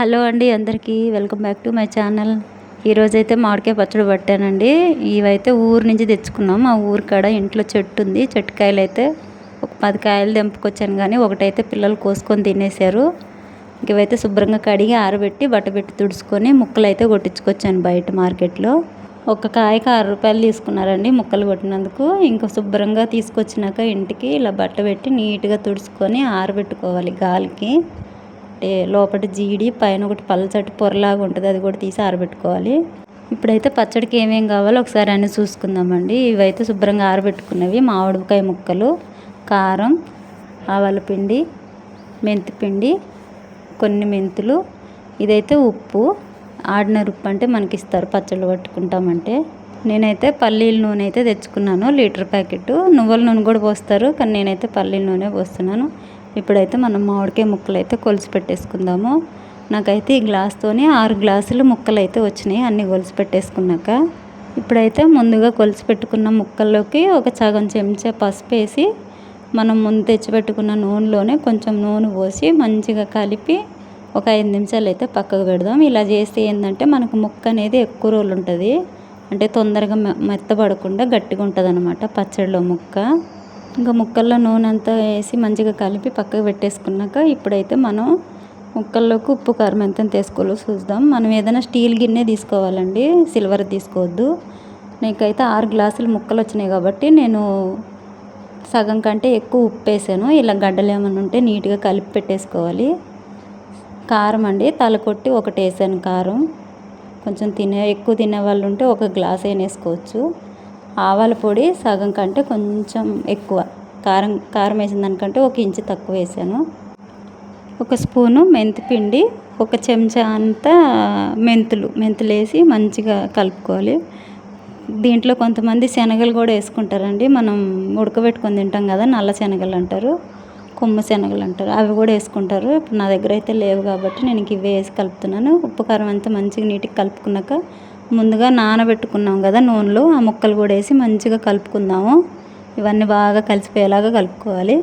Hello అండి, అందరికీ welcome back to my channel. ఈరోజైతే మామిడికాయ పచ్చడి పట్టానండి. ఇవైతే ఊరు నుంచి తెచ్చుకున్నాం. ఆ ఊరు కాడ ఇంట్లో చెట్టు ఉంది. చెట్టుకాయలు అయితే ఒక 10 కాయలు తెంపుకొచ్చాను, కానీ ఒకటైతే పిల్లలు కోసుకొని తినేశారు. ఇవైతే శుభ్రంగా కడిగి ఆరబెట్టి బట్టబెట్టి తుడుచుకొని ముక్కలు అయితే కొట్టించుకొచ్చాను బయట మార్కెట్లో. ఒక కాయకి 6 రూపాయలు తీసుకున్నారండి ముక్కలు కొట్టినందుకు. ఇంకా శుభ్రంగా తీసుకొచ్చినాక ఇంటికి ఇలా బట్ట పెట్టి నీట్గా తుడుచుకొని ఆరబెట్టుకోవాలి గాలికి. అంటే లోపల జీడి పైన ఒకటి పల్చటి పొరలాగా ఉంటుంది, అది కూడా తీసి ఆరబెట్టుకోవాలి. ఇప్పుడైతే పచ్చడికి ఏమేం కావాలో ఒకసారి అన్నీ చూసుకుందామండి. ఇవైతే శుభ్రంగా ఆరబెట్టుకున్నవి: మామిడికాయ ముక్కలు, కారం, ఆవాల పిండి, మెంతి పిండి, కొన్ని మెంతులు, ఇదైతే ఉప్పు. ఆర్డినరీ ఉప్పు అంటే మనకి ఇస్తారు పచ్చళ్ళు పట్టుకుంటామంటే. నేనైతే పల్లీల నూనె అయితే తెచ్చుకున్నాను, లీటర్ ప్యాకెట్. నువ్వుల నూనె కూడా పోస్తారు, కానీ నేనైతే పల్లీల నూనె పోస్తున్నాను. ఇప్పుడైతే మనం మామిడికాయ ముక్కలు అయితే కొలిసి పెట్టేసుకుందాము. నాకైతే ఈ గ్లాస్తోని 6 గ్లాసులు ముక్కలు అయితే వచ్చినాయి, అన్నీ కొలిసి పెట్టేసుకున్నాక. ఇప్పుడైతే ముందుగా కొలిసి పెట్టుకున్న ముక్కల్లోకి ఒక సగం చెంచా పసుపు వేసి, మనం ముందు తెచ్చిపెట్టుకున్న నూనెలోనే కొంచెం నూనె పోసి మంచిగా కలిపి ఒక 5 నిమిషాలు అయితే పక్కకు పెడదాం. ఇలా చేస్తే ఏంటంటే మనకు ముక్క అనేది ఎక్కువ రోజులు ఉంటుంది, అంటే తొందరగా మెత్తబడకుండా గట్టిగా ఉంటుంది అన్నమాట పచ్చడిలో ముక్క. ఇంకా ముక్కల్లో నూనె అంతా వేసి మంచిగా కలిపి పక్కకు పెట్టేసుకున్నాక ఇప్పుడైతే మనం ముక్కల్లోకి ఉప్పు కారం ఎంత వేసుకోవాలో చూద్దాం. మనం ఏదైనా స్టీల్ గిన్నె తీసుకోవాలండి, సిల్వర్ తీసుకోవద్దు. నీకైతే 6 గ్లాసులు ముక్కలు వచ్చినాయి కాబట్టి నేను సగం కంటే ఎక్కువ ఉప్పు వేసాను. ఇలా గడ్డలు ఏమైనా ఉంటే నీట్గా కలిపి పెట్టేసుకోవాలి. కారం అండి, తలకొట్టి ఒకటి వేసాను కారం. కొంచెం ఎక్కువ తినే వాళ్ళు ఉంటే ఒక గ్లాస్ అయినా వేసుకోవచ్చు. ఆవాల పొడి సగం కంటే కొంచెం ఎక్కువ, కారం వేసిన దానికంటే 1 ఇంచు తక్కువ వేసాను. 1 స్పూను మెంతి పిండి, 1 చెంచా అంతా మెంతులు వేసి మంచిగా కలుపుకోవాలి. దీంట్లో కొంతమంది శనగలు కూడా వేసుకుంటారండి. మనం ఉడకబెట్టుకొని తింటాం కదా, నల్ల శనగలు అంటారు, కొమ్ము శనగలు అంటారు, అవి కూడా వేసుకుంటారు. ఇప్పుడు నా దగ్గర అయితే లేవు కాబట్టి నేను ఇవే వేసి కలుపుతున్నాను. ఉప్పు కారం అంతా మంచిగా నీట్గా కలుపుకున్నాక ముందుగా నానబెట్టుకున్నాం కదా నూనెలో, ఆ ముక్కలు కూడా వేసి మంచిగా కలుపుకుందాము. ఇవన్నీ బాగా కలిసిపోయేలాగా కలుపుకోవాలి.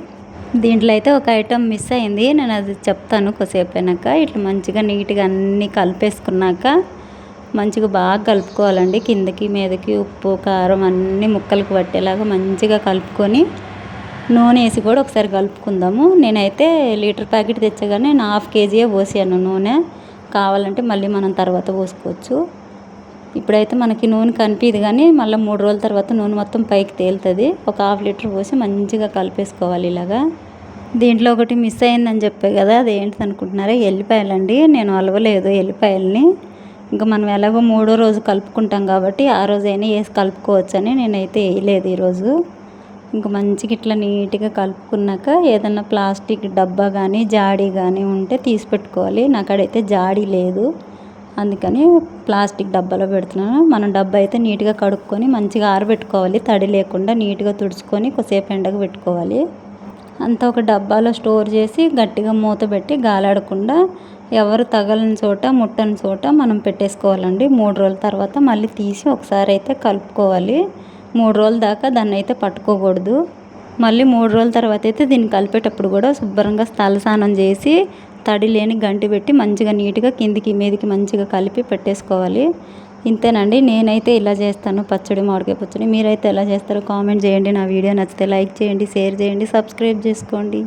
దీంట్లో అయితే ఒక ఐటెం మిస్ అయింది, నేను అది చెప్తాను కొద్దిసేపు అయినాక. ఇట్లా మంచిగా నీట్గా అన్నీ కలిపేసుకున్నాక మంచిగా బాగా కలుపుకోవాలండి. కిందకి మీదకి ఉప్పు కారం అన్నీ ముక్కలకు పట్టేలాగా మంచిగా కలుపుకొని నూనె వేసి కూడా ఒకసారి కలుపుకుందాము. నేనైతే లీటర్ ప్యాకెట్ తెచ్చగానే నేను 1/2 కేజీయే పోసాను నూనె. కావాలంటే మళ్ళీ మనం తర్వాత పోసుకోవచ్చు. ఇప్పుడైతే మనకి నూనె కనిపించదు, కానీ మళ్ళీ 3 రోజుల తర్వాత నూనె మొత్తం పైకి తేలుతుంది. ఒక 1/2 లీటర్ పోసి మంచిగా కలిపేసుకోవాలి ఇలాగా. దీంట్లో ఒకటి మిస్ అయిందని చెప్పే కదా, అది ఏంటిది అనుకుంటున్నారా? ఎల్లిపాయలండి. నేను అలవలేదు ఎల్లిపాయలని. ఇంకా మనం ఎలాగో 3వ రోజు కలుపుకుంటాం కాబట్టి ఆ రోజైనా వేసి కలుపుకోవచ్చని నేనైతే వేయలేదు ఈరోజు. ఇంకా మంచిగా ఇట్లా నీట్గా కలుపుకున్నాక ఏదన్నా ప్లాస్టిక్ డబ్బా కానీ జాడీ కానీ ఉంటే తీసి పెట్టుకోవాలి. నాకడైతే జాడీ లేదు, అందుకని ప్లాస్టిక్ డబ్బాలో పెడుతున్నాను. మనం డబ్బా అయితే నీట్గా కడుక్కొని మంచిగా ఆరబెట్టుకోవాలి, తడి లేకుండా నీట్గా తుడుచుకొని కొద్దిసేపు ఎండకు పెట్టుకోవాలి. అంతా ఒక డబ్బాలో స్టోర్ చేసి గట్టిగా మూత పెట్టి గాలాడకుండా ఎవరు తగలని చోట ముట్టని చోట మనం పెట్టేసుకోవాలండి. 3 రోజుల తర్వాత మళ్ళీ తీసి ఒకసారి అయితే కలుపుకోవాలి. 3 రోజుల దాకా దాన్ని అయితే పట్టుకోకూడదు. మళ్ళీ 3 రోజుల తర్వాత అయితే దీన్ని కలిపేటప్పుడు కూడా శుభ్రంగా తలస్నానం చేసి తడి లేని గంటి పెట్టి మంచిగా నీట్గా కిందికి మీదికి మంచిగా కలిపి పెట్టేసుకోవాలి. ఇంతేనండి, నేనైతే ఇలా చేస్తాను పచ్చడి, మామిడికాయ పచ్చడి. మీరైతే ఎలా చేస్తారో కామెంట్ చేయండి. నా వీడియో నచ్చితే లైక్ చేయండి, షేర్ చేయండి, సబ్స్క్రైబ్ చేసుకోండి.